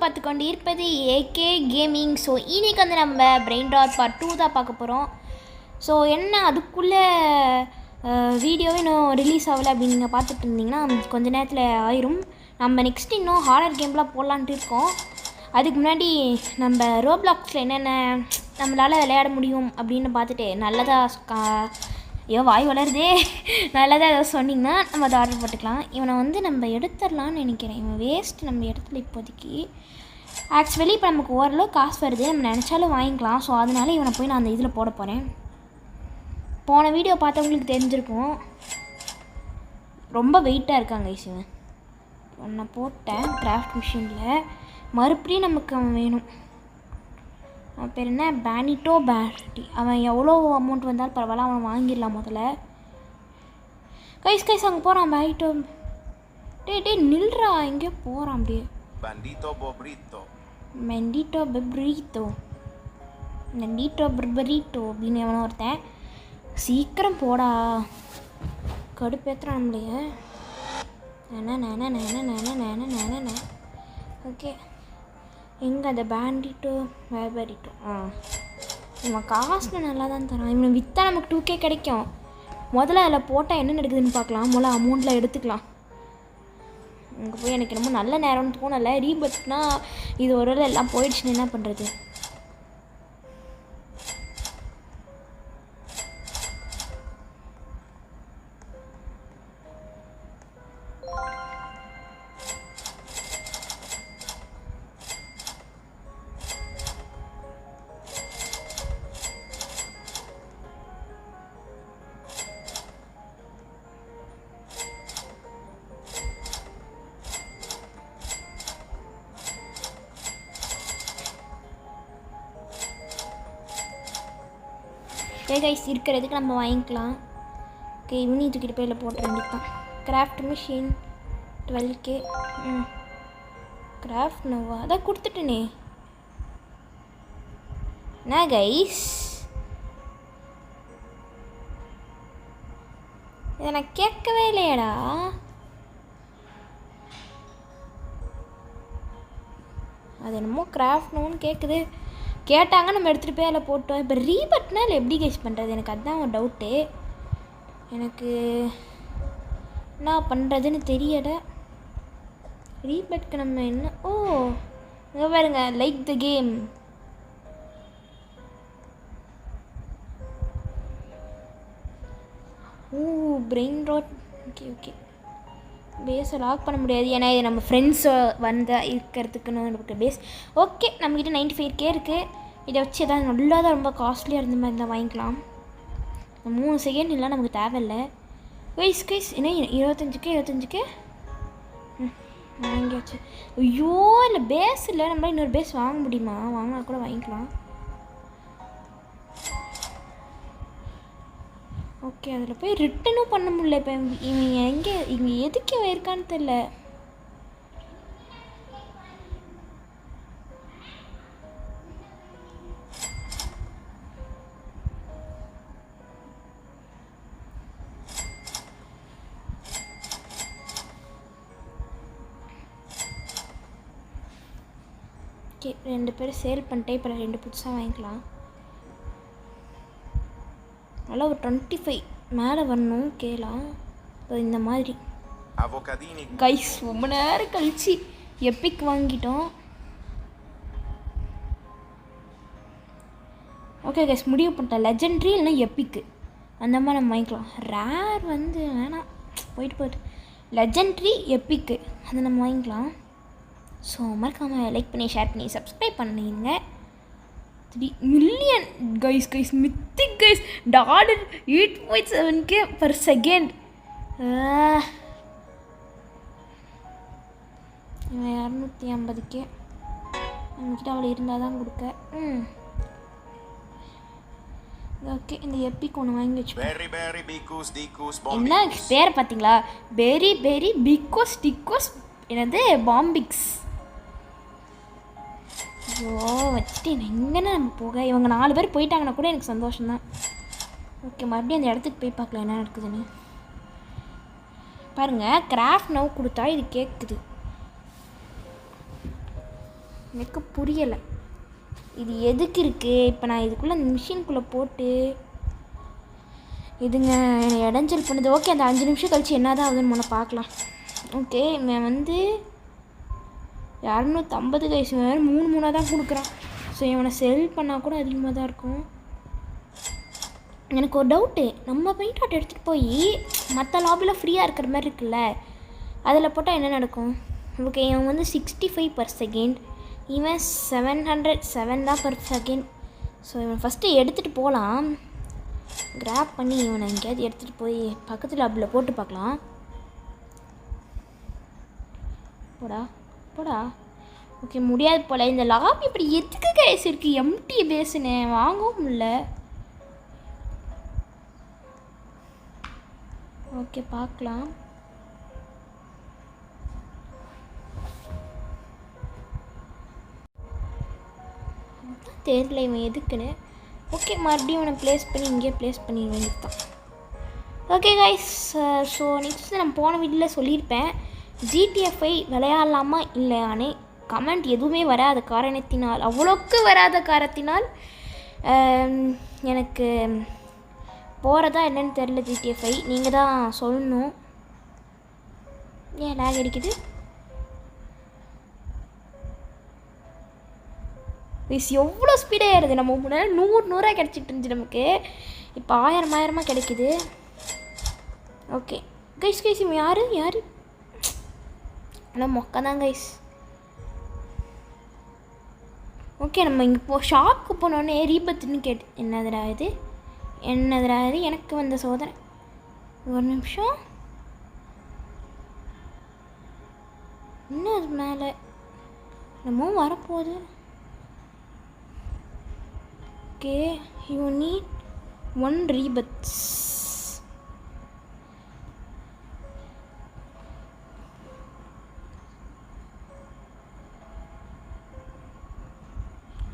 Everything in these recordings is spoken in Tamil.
பார்த்து கொண்டு இருப்பது ஏகே கேமிங். ஸோ இன்றைக்கி வந்து நம்ம பிரெயின் ராட் பார்ட் 2 தான் பார்க்க போகிறோம். ஸோ என்ன அதுக்குள்ளே வீடியோவே இன்னும் ரிலீஸ் ஆகலை அப்படின்னு நீங்கள் பார்த்துட்டு இருந்தீங்கன்னா கொஞ்சம் நேரத்தில் ஆயிரும். நம்ம நெக்ஸ்ட் இன்னும் ஹாரர் கேம்லாம் போடலான்ட்டு இருக்கோம். அதுக்கு முன்னாடி நம்ம ரோப்ளாக்ஸில் என்னென்ன நம்மளால் விளையாட முடியும் அப்படின்னு பார்த்துட்டு நல்லதாக வாய் வளருதே நல்லதாக ஏதாவது சொன்னிங்கன்னா நம்ம அதை ஆர்டர் போட்டுக்கலாம். இவனை வந்து நம்ம எடுத்துடலான்னு நினைக்கிறேன். இவன் வேஸ்ட் நம்ம இடத்துல இப்போதைக்கு. ஆக்சுவலி இப்போ நமக்கு ஓரளவு காசு வருது, நம்ம நினச்சாலும் வாங்கிக்கலாம். ஸோ அதனால இவனை போய் நான் அந்த இதில் போட போகிறேன். போன வீடியோ பார்த்தவங்களுக்கு தெரிஞ்சிருக்கும், ரொம்ப வெயிட்டாக இருக்காங்க இவன். ஒன்றை போட்டேன் கிராஃப்ட் மிஷினில். மறுபடியும் நமக்கு அவன் வேணும். அவன் பேர் என்ன, பேனிட்டோ பேட்டி. அவன் எவ்வளோ அமௌண்ட் வந்தாலும் பரவாயில்ல, அவன் வாங்கிடலாம் முதல்ல. கைஸ் அங்கே போகிறான் பேனிட்டோ. டே நில்றா, எங்கேயோ போகிறான் அப்படியே. மெண்டிட்டோ பெப்ரீட்டோ அப்படின்னு எவனோ ஒருத்தன். சீக்கிரம் போடா, கடுப்பேற்றுறான் நம்மளைய. ஓகே, எங்கே அந்த பேண்டிட்டோ வேபரிட்டோ? இவன் காசுல நல்லா தான் தரான். இவனை விற்றா நமக்கு 2K கிடைக்கும். முதல்ல அதில் போட்டால் என்ன நடக்குதுன்னு பார்க்கலாம். முதல்ல அமௌண்ட்டில் எடுத்துக்கலாம். அங்கே போய் எனக்கு ரொம்ப நல்ல நேரம்னு தோணலை. ரீபட்னா இது ஒரு வேளை எல்லாம் போயிடுச்சுன்னு என்ன பண்ணுறது? கைஸ் இருக்கிறதுக்கு நம்ம வாங்கிக்கலாம். ஓகே, இவனி தூக்கிட்டு போய் இல்லை போட்டு வேண்டியதான். Craft machine 12K. Craft Noah அதான் கொடுத்துட்டேனே. என்ன கைஸ், இதை நான் கேட்கவே இல்லையடா. அது என்னமோ கிராஃப்ட் நோன்னு கேட்குது. கேட்டாங்க, நம்ம எடுத்துகிட்டு போய் அதில் போட்டோம். இப்போ ரீபட்னா இல்லை எப்படி கெஸ் பண்ணுறது? எனக்கு அதுதான் ஒரு டவுட்டு. எனக்கு என்ன பண்ணுறதுன்னு தெரியலை. ரீபட்க்கு நம்ம என்ன, ஓ இங்கே பாருங்க, like the game. Brain rot. Okay பேஸை லாக் பண்ண முடியாது, ஏன்னா இது நம்ம ஃப்ரெண்ட்ஸை வந்தால் இருக்கிறதுக்குன்னு நமக்கு பேஸ். ஓகே, நம்மக்கிட்ட 95K இருக்குது. இதை வச்சு எதாவது நல்லா தான் ரொம்ப காஸ்ட்லியாக இருந்த மாதிரி தான் வாங்கிக்கலாம். 3 செகண்ட் இல்லை, நமக்கு தேவையில்லை. கைஸ் என்ன 25K வாங்கியாச்சு. ஐயோ இல்லை பேஸ் இல்லை, நம்மளால் இன்னொரு பேஸ் வாங்க முடியுமா? வாங்கினா கூட வாங்கிக்கலாம். ஓகே, அதில் போய் ரிட்டனும் பண்ண முடியல. இப்போ இவங்க எதுக்கு இருக்கான்னு தெரில. ஓகே, 2 பேர் சேல் பண்ணிட்டேன். இப்போ 2 புதுசாக வாங்கிக்கலாம். நல்லா ஒரு 25 மேலே வரணும் கேலாம். இந்த மாதிரி கைஸ் ரொம்ப நேரம் கழிச்சு எப்பிக் வாங்கிட்டோம். ஓகே கைஸ், முடிவு பண்ணிட்டேன். லெஜெண்ட்ரி இல்லைனா எப்பிக்கு அந்த மாதிரி நம்ம வாங்கிக்கலாம். ரேர் வந்து வேணாம், போயிட்டு லெஜெண்ட்ரி எப்பிக்கு அதை நம்ம வாங்கிக்கலாம். ஸோ மறக்காமல் லைக் பண்ணி ஷேர் பண்ணி சப்ஸ்கிரைப் பண்ணிடுங்க. 3 million guys mythic guys. Dollar 8.7K per second. 250K நம்மக்கிட்ட அவளை இருந்தால் தான் கொடுக்க. ஓகே, இந்த எப்பிக் ஒன்று வாங்கி வச்சுக்கோங்க. என்ன பேரை பார்த்தீங்களா? பெரி பிக்கோஸ் டிக்கோஸ் என்னது பாம்பிக்ஸ். ஐயோ வச்சுட்டு எங்கன்னா நம்ம போக. இவங்க 4 பேர் போயிட்டாங்கன்னா கூட எனக்கு சந்தோஷம்தான். ஓகே, மறுபடியும் அந்த இடத்துக்கு போய் பார்க்கலாம் என்ன நடக்குதுன்னு. பாருங்கள், கிராஃப்ட் நவ் கொடுத்தா இது கேட்குது. எனக்கு புரியலை இது எதுக்கு இருக்குது. இப்போ நான் இதுக்குள்ளே அந்த மிஷின்குள்ளே போட்டு இதுங்க என்னை இடைஞ்சல் பண்ணுது. ஓகே, அந்த 5 நிமிஷம் கழிச்சு என்ன தான் ஆகுதுன்னு முன்ன பார்க்கலாம். ஓகே, இவன் வந்து 250 கைஸ், வேறு 3 தான் கொடுக்குறான். ஸோ இவனை செல் பண்ணால் கூட அதிகமாக தான் இருக்கும். எனக்கு ஒரு டவுட்டு, நம்ம பெயிண்ட் ஆர்ட் எடுத்துகிட்டு போய் மற்ற லாபியில் ஃப்ரீயாக இருக்கிற மாதிரி இருக்குல்ல, அதில் போட்டால் என்ன நடக்கும்? ஓகே, இவன் வந்து 65 per second, இவன் 707 தான் per second. ஸோ இவன் ஃபஸ்ட்டு எடுத்துகிட்டு போகலாம். கிராப் பண்ணி இவனை எங்கேயாவது எடுத்துகிட்டு போய் பக்கத்தில் லாபியில் போட்டு பார்க்கலாம். போடா போடா. ஓகே, முடியாது போல். இந்த லாபி இப்படி எதுக்கு கைஸ் இருக்குது? எம்டி பேசுனேன், வாங்கவும் இல்லை. ஓகே, பார்க்கலாம். தெரியல இவன் எதுக்குன்னு. ஓகே, மறுபடியும் இவனை ப்ளேஸ் பண்ணி இங்கேயே ப்ளேஸ் பண்ணி வேண்டியதான். ஓகே கைஸ், ஸோ நெக்ஸ்ட்டு நான் போன வீட்டில் சொல்லியிருப்பேன், ஜிடிஎஃப்ஐ விளையாடலாமா இல்லையானே. கமெண்ட் எதுவுமே வராத காரணத்தினால், அவ்வளோக்கு வராத காரணத்தினால் எனக்கு போகிறதா என்னன்னு தெரில. ஜிடிஎஃப்ஐ நீங்கள் தான் சொல்லணும். ஏன் லேக் அடிக்குது? வீஸ் எவ்வளோ ஸ்பீடாக ஏறுது. நம்ம முன்னாடி 100 கிடச்சிட்டு இருந்துச்சு, நமக்கு இப்போ 1000 கிடைக்குது. ஓகே கைஸ், இவன் யார் ஆனால் மொக்க தான் கைஸ். ஓகே, நம்ம இங்கே ஷாப்புக்கு போனோடனே ரீபத்துன்னு என்னதுடா இது எனக்கு வந்த சோதனை. ஒரு நிமிஷம், இன்னும் அது மேலே நம்ம வரப்போகுது. Okay, you need 1 ரீபத்ஸ்.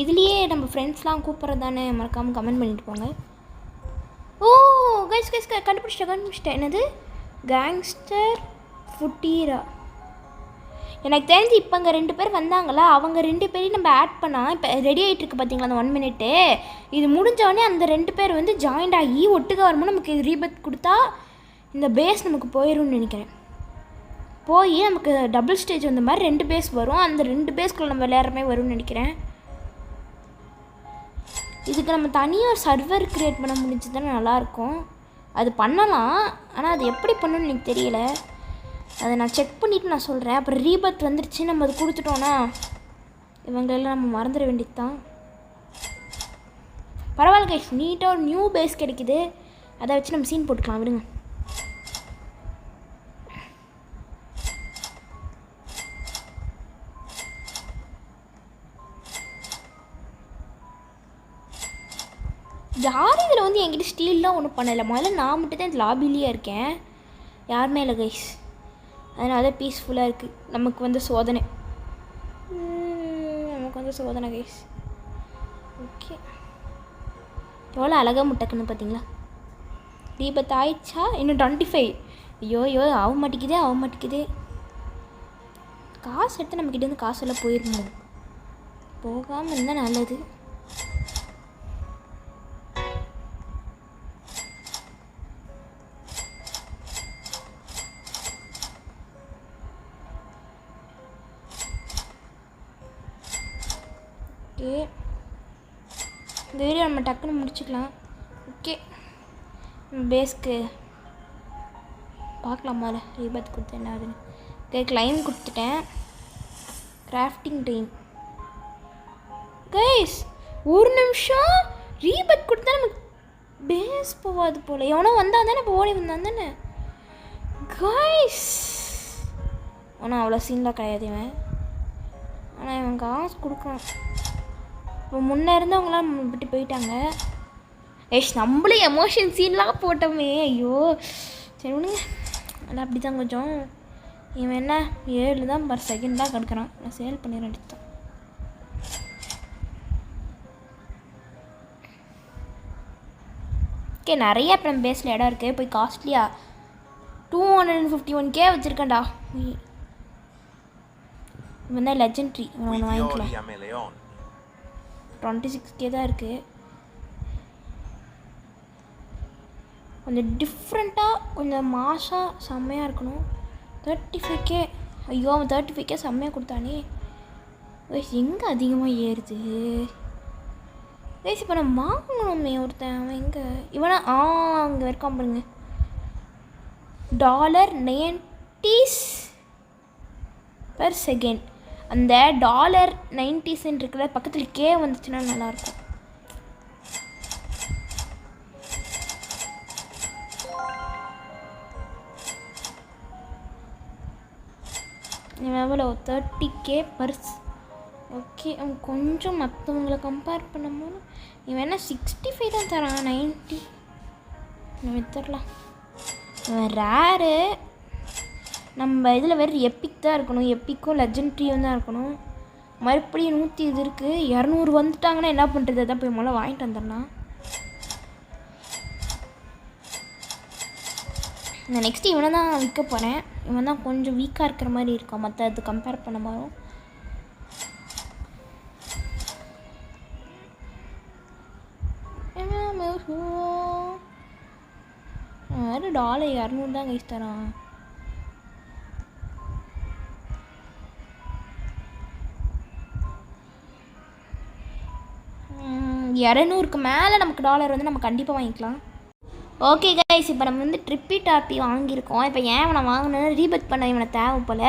இதுலேயே நம்ம ஃப்ரெண்ட்ஸ்லாம் கூப்பிட்றது தானே, மறக்காமல் கமெண்ட் பண்ணிட்டு போங்க. ஓ கைஸ் கண்டுபிடிச்சிட்டேன். என்னது கேங்ஸ்டர் ஃபுட்டீரா? எனக்கு தெரிஞ்சு இப்போ அங்கே 2 பேர் வந்தாங்களா, அவங்க 2 பேரையும் நம்ம ஆட் பண்ணால் இப்போ ரெடி ஆகிட்டு இருக்கு பார்த்தீங்களா அந்த 1 மினிட்டு. இது முடிஞ்சோடனே அந்த 2 பேர் வந்து ஜாயிண்ட் ஆகி ஒட்டுக்க வரும்போது நமக்கு ரீபத் கொடுத்தா இந்த பேஸ் நமக்கு போயிடும்னு நினைக்கிறேன். போய் நமக்கு டபுள் ஸ்டேஜ் வந்த மாதிரி 2 பேஸ் வரும். அந்த 2 பேஸ்க்குள்ளே நம்ம விளையாடுற மாதிரி வரும்னு நினைக்கிறேன். இதுக்கு நம்ம தனியாக ஒரு சர்வர் க்ரியேட் பண்ண முடிஞ்சதுன்னா நல்லாயிருக்கும். அது பண்ணலாம், ஆனால் அது எப்படி பண்ணணும்னு எனக்கு தெரியல. அதை நான் செக் பண்ணிவிட்டு நான் சொல்கிறேன். அப்புறம் ரீபத் வந்துருச்சு, நம்ம அது கொடுத்துட்டோன்னா இவங்களெல்லாம் நம்ம மறந்துட வேண்டியது தான். பரவாயில்ல கைஸ், நீட்டாக ஒரு நியூ பேஸ் கிடைக்குது. அதை வச்சு நம்ம சீன் போட்டுக்கலாம், விடுங்க. யாரும் இதில் வந்து என்கிட்ட ஸ்டீல்லாம் ஒன்றும் பண்ணலை. முதல்ல நான் மட்டும் தான் இந்த லாபிலேயே இருக்கேன், யாருமே இல்லை கைஸ். அதனால தான் பீஸ்ஃபுல்லாக இருக்குது. நமக்கு வந்து சோதனை கைஸ். ஓகே, எவ்வளோ அழகாக முட்டைக்குன்னு பார்த்தீங்களா? தீபத் ஆயிடுச்சா? இன்னும் 25. ஐயோ ஆக மாட்டேங்குதே. காசு எடுத்து நம்மக்கிட்டேருந்து காசெல்லாம் போயிருந்தோம். போகாமல் இருந்தால் நல்லது. ஓகே, இந்த வீடியோ நம்ம டக்குன்னு முடிச்சுக்கலாம். ஓகே, பேஸ்க்கு பார்க்கலாமா ரீபத் கொடுத்தேன் என்ன ஆகுதுன்னு. ஓகே, கிளைம் கொடுத்துட்டேன். கிராஃப்டிங் டைம் கைஸ், ஒரு நிமிஷம். ரீபத் கொடுத்தா நமக்கு பேஸ் போகாது போல். எவனோ வந்தால் தானே, இப்போ ஓடி வந்தான் தானே கைஸ். ஆனால் அவ்வளோ சீன்லாம் கிடையாது இவன். ஆனால் இவன் காசு கொடுக்கணும். இப்போ முன்னே இருந்தவங்களாம் விட்டு போயிட்டாங்க. நம்மளே எமோஷன் சீன்லாம் போட்டோமே. ஐயோ சரி விடுங்க, ஆனால் அப்படி தான் கொஞ்சம். இவன் என்ன 7 தான் per second தான் கெடுக்கிறான். நான் சேல் பண்ணிடுறேன் அடித்தான். ஓகே, நிறைய இப்போ நம்ம பேஸில் இடம் இருக்குது. போய் காஸ்ட்லியாக 251K வச்சுருக்கேன்டா. இவன் தான் லெஜெண்ட்ரி. ஒன்று வாங்கிக்கலாம். 26K தான் இருக்குது. கொஞ்சம் டிஃப்ரெண்ட்டாக கொஞ்சம் மாசாக செம்மையாக இருக்கணும். 35K. ஐயோ அவன் 35K செம்மையாக கொடுத்தானே. எங்கே அதிகமாக ஏறுது இப்போ நம்ம வாங்கணுமே ஒருத்தன். அவன் எங்கே இவனா அங்கே இருக்கான் பாருங்க. $90s/செகண்ட். அந்த $90s இருக்கிற பக்கத்தில் கே வந்துச்சுன்னா நல்லாயிருக்கும். இவன் எவ்வளோ 30K பர்ஸ். ஓகே அவன் கொஞ்சம் மற்றவங்களை கம்பேர் பண்ணும்போது இவன் என்ன 65 தான் தரான். 90 வித்துடலாம். இவன் ரேரு. நம்ம இதில் வேறு எப்பிக் தான் இருக்கணும். எப்பிக்கும் லெஜெண்ட்ரியும் தான் இருக்கணும். மறுபடியும் 100 இது இருக்குது. 200 வந்துட்டாங்கன்னா என்ன பண்ணுறது? அதான் போய் முதல்ல வாங்கிட்டு வந்துடலாம். நான் நெக்ஸ்ட்டு இவனை தான் விற்க போகிறேன். இவன் தான் கொஞ்சம் வீக்காக இருக்கிற மாதிரி இருக்கும் மற்ற அது கம்பேர் பண்ண மாதிரி. வேறு $200 தான் கைஸ் தரான். $200க்கு மேலே நமக்கு டாலர் வந்து நம்ம கண்டிப்பாக வாங்கிக்கலாம். ஓகே கைஸ் இப்போ நம்ம வந்து ட்ரிப்பி டாப்பி வாங்கியிருக்கோம். இப்போ ஏன் இவனை வாங்கினேன்னு ரீபத் பண்ண இவனை தேவை போல்.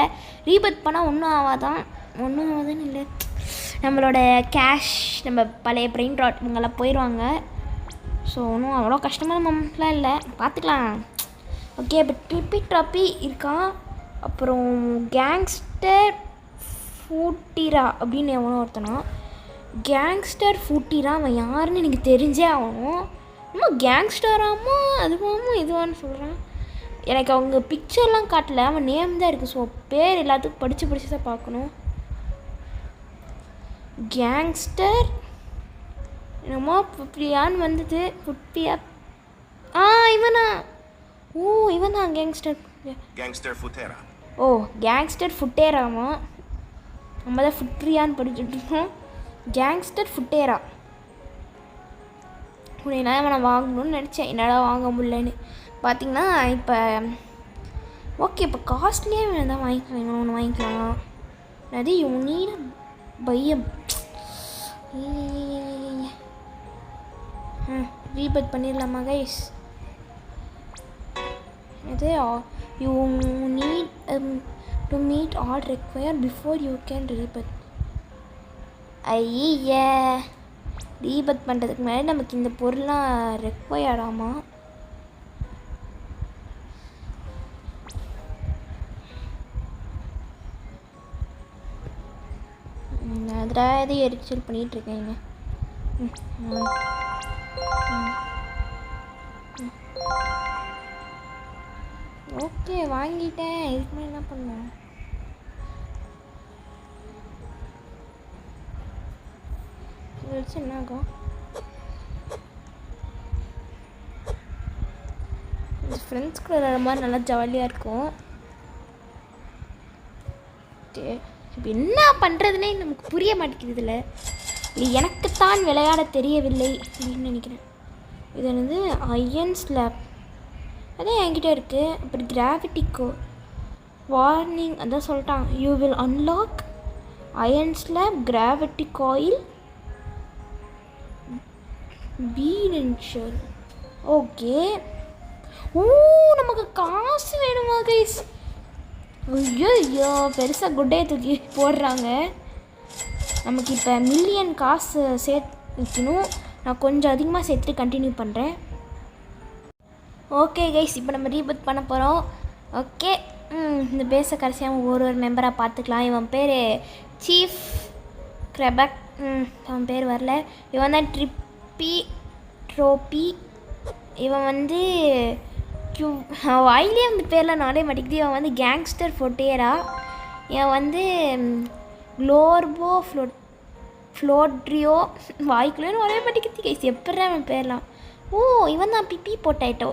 ரீபத் பண்ணால் ஒன்றும் ஆகாதான்னு இல்லை. நம்மளோட கேஷ் நம்ம பழைய பிரெயின் ராட் இவங்கெல்லாம் போயிடுவாங்க. ஸோ ஒன்றும் அவ்வளோ கஷ்டமான மொமெண்ட்லாம் இல்லை, பார்த்துக்கலாம். ஓகே இப்போ ட்ரிப்பி டாப்பி இருக்கான். அப்புறம் கேங்ஸ்டர் ஃபூட்டிரா அப்படின்னு எவனோ ஒருத்தனா. கேங்ஸ்டர் ஃபூட்டிரா அவன் யாருன்னு எனக்கு தெரிஞ்சே ஆகணும். இன்னும் கேங்ஸ்டராமா அதுவாமா இதுவான்னு சொல்கிறான். எனக்கு அவங்க பிக்சர்லாம் காட்டல, அவன் நேம் தான் இருக்குது. ஸோ பேர் எல்லாத்துக்கும் படித்து தான் பார்க்கணும். கேங்ஸ்டர் என்னமோ புட்பியான்னு வந்தது. புட்பியா இவனா? இவன் தான் கேங்ஸ்டர் ஃபுட்டேரா. கேங்ஸ்டர் ஃபுட்டேராமா. நம்ம தான் ஃபுட்ரியான்னு படிச்சுட்டு இருக்கோம். கேங்ஸ்டர் ஃபுட்டேரா. நான் இவனை வாங்கணும்னு நினச்சேன், என்னடா வாங்க முடியலன்னு. பார்த்தீங்கன்னா இப்போ ஓகே இப்போ காஸ்ட்லியாக வேணும் தான் வாங்கிக்கலாம். இவன் ஒன்று வாங்கிக்கலாம். அது யூனிட் பையம் ரீபத் பண்ணிடலாமா கைஸ்? இது you need to meet all require before you can rebirth. ஐய ரீபத் பண்ணுறதுக்கு முன்னாடி நமக்கு இந்த பொருள்லாம் ரெக்வயர்டாமா. அதில் எது எரிச்சல் பண்ணிகிட்ருக்கேங்க. ஓகே வாங்கிட்டேன். இதுக்கு என்ன பண்ணேன்? என்ன ஆகும்? ஃப்ரெண்ட்ஸ் கூட விளையாடுற மாதிரி நல்லா ஜாலியாக இருக்கும். இப்போ என்ன பண்ணுறதுனே நமக்கு புரிய மாட்டேங்குது. இதில் எனக்குத்தான் விளையாட தெரியவில்லை அப்படின்னு நினைக்கிறேன். இது வந்து அயன் ஸ்லாப் அதான் என்கிட்ட இருக்குது. அப்புறம் கிராவிட்டி கோ வார்னிங் அதான் சொல்லிட்டான். You will unlock iron slap gravity coil financier. Okay நமக்கு காசு வேணுமா கைஸ்? ஐயோ பெருசாக குட்டையை தூக்கி போடுறாங்க. நமக்கு இப்போ மில்லியன் காசு வைக்கணும். நான் கொஞ்சம் அதிகமாக சேர்த்துட்டு கண்டினியூ பண்ணுறேன். ஓகே கைஸ் இப்போ நம்ம ரீபத் பண்ண போகிறோம். ஓகே இந்த பேஸை கடைசியாக ஒரு மெம்பராக பார்த்துக்கலாம். இவன் பேர் சீஃப் கிரெபக். அவன் பேர் வரல. இவன் தான் ட்ரோப்பி. இவன் வந்து வாயிலே வந்து பேரில் நாளே மாட்டேங்குது. இவன் வந்து கேங்ஸ்டர் ஃபொட்டேரா. இவன் வந்து க்ளோர்போ ஃப்ளோட்ரியோ. வாய்க்குள்ளேன்னு ஒரே மாட்டேங்குது கைஸ். எப்படி அவன் பேர்லாம்? இவன் தான் பிப்பி பொட்டேட்டோ.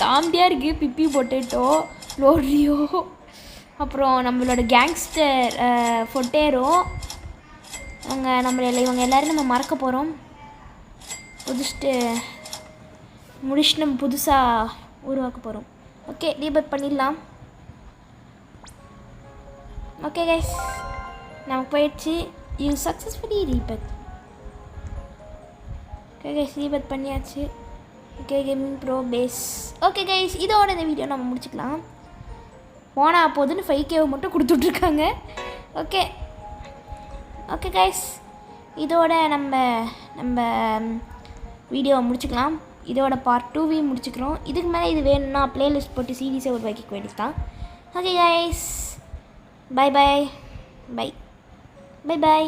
காமெடியாக இருக்குது. பிப்பி பொட்டேட்டோ ஃப்ளோட்ரியோ. அப்புறம் நம்மளோட கேங்ஸ்டர் ஃபொட்டேரோ இவங்க எல்லோரும் நம்ம மறக்க போகிறோம். முடிச்சுட்டு நம்ம புதுசாக உருவாக்க போகிறோம். ஓகே, ரீபர்த் பண்ணிடலாம். ஓகே கைஸ், நமக்கு போயிடுச்சு. You successfully rebirth. Okay guys, rebirth பண்ணியாச்சு. Okay, gaming pro base. Okay guys, இதோட இந்த வீடியோ நம்ம முடிச்சுக்கலாம். போனால் போதுன்னு 5K மட்டும் கொடுத்துட்ருக்காங்க. ஓகே ஓகே கைஸ், இதோட நம்ம வீடியோவை முடிச்சுக்கலாம். இதோட பார்ட் 2 முடிச்சுக்கிறோம். இதுக்கு மேலே இது வேணும்னா ப்ளேலிஸ்ட் போட்டு சீரீஸை உருவாக்கிக்க வேண்டியது தான். Okay guys, bye bye bye bye by.